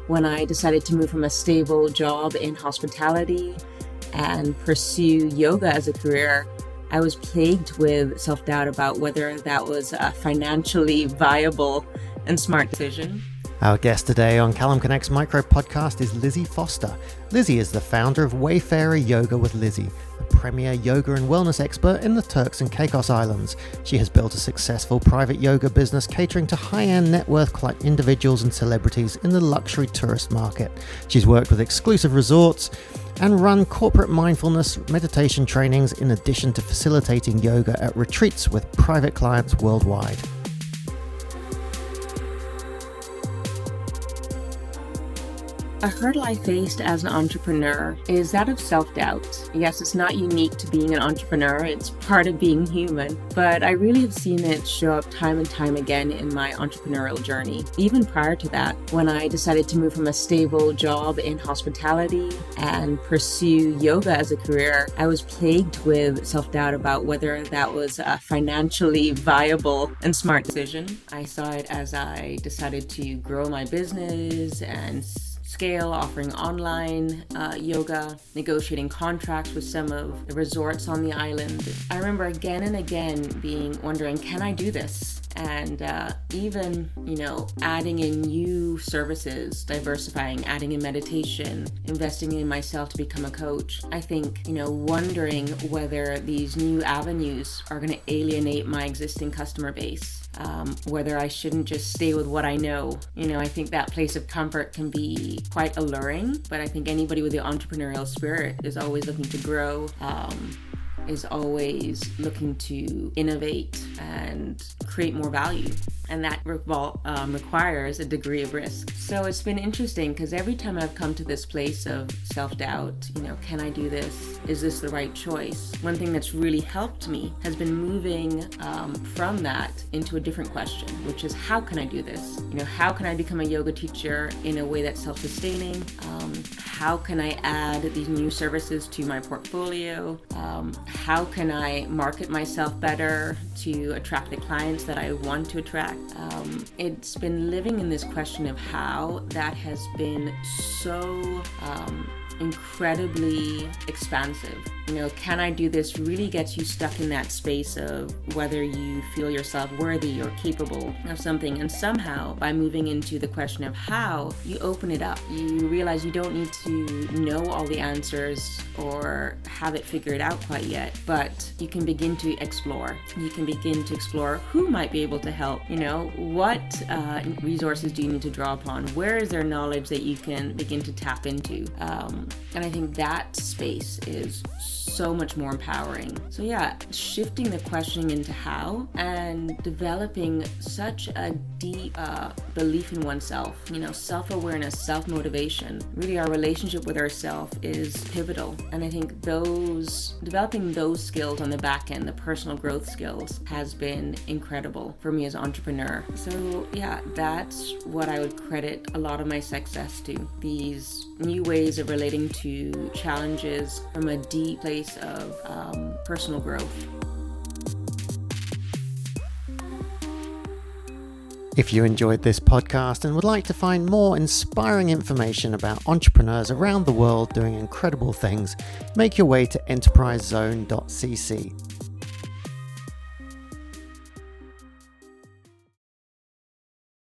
when I decided to move from a stable job in hospitality and pursue yoga as a career. I was plagued with self-doubt about whether that was a financially viable and smart decision. Our guest today on CallumConnects Micro-Podcast is Lizzie Foster. Lizzie is the founder of Wayfarer Yoga with Lizzie, the premier yoga and wellness expert in the Turks and Caicos Islands. She has built a successful private yoga business catering to high-end net worth individuals and celebrities in the luxury tourist market. She's worked with exclusive resorts and run corporate mindfulness meditation trainings in addition to facilitating yoga at retreats with private clients worldwide. A hurdle I faced as an entrepreneur is that of self-doubt. Yes, it's not unique to being an entrepreneur, it's part of being human, but I really have seen it show up time and time again in my entrepreneurial journey. Even prior to that, when I decided to move from a stable job in hospitality and pursue yoga as a career, I was plagued with self-doubt about whether that was a financially viable and smart decision. I saw it as I decided to grow my business and scale, offering online yoga, negotiating contracts with some of the resorts on the island. I remember again and again wondering, can I do this? And even, adding in new services, diversifying, adding in meditation, investing in myself to become a coach. I think, wondering whether these new avenues are going to alienate my existing customer base. Whether I shouldn't just stay with what I know. I think that place of comfort can be quite alluring, but I think anybody with the entrepreneurial spirit is always looking to grow, is always looking to innovate and create more value. And that requires a degree of risk. So it's been interesting because every time I've come to this place of self-doubt, can I do this? Is this the right choice? One thing that's really helped me has been moving from that into a different question, which is how can I do this? How can I become a yoga teacher in a way that's self-sustaining? How can I add these new services to my portfolio? How can I market myself better to attract the clients that I want to attract? It's been living in this question of how that has been so incredibly expansive. Can I do this really gets you stuck in that space of whether you feel yourself worthy or capable of something. And somehow, by moving into the question of how, you open it up. You realize you don't need to know all the answers or have it figured out quite yet, but you can begin to explore. You can begin to explore who might be able to help. What resources do you need to draw upon? Where is there knowledge that you can begin to tap into? And I think that space is so much more empowering. So shifting the questioning into how and developing such a deep belief in oneself, self-awareness, self-motivation. Really, our relationship with ourselves is pivotal. And I think developing those skills on the back end, the personal growth skills, has been incredible for me as an entrepreneur. So that's what I would credit a lot of my success to. These new ways of relating to challenges from a deep place of personal growth. If you enjoyed this podcast and would like to find more inspiring information about entrepreneurs around the world doing incredible things, make your way to enterprisezone.cc.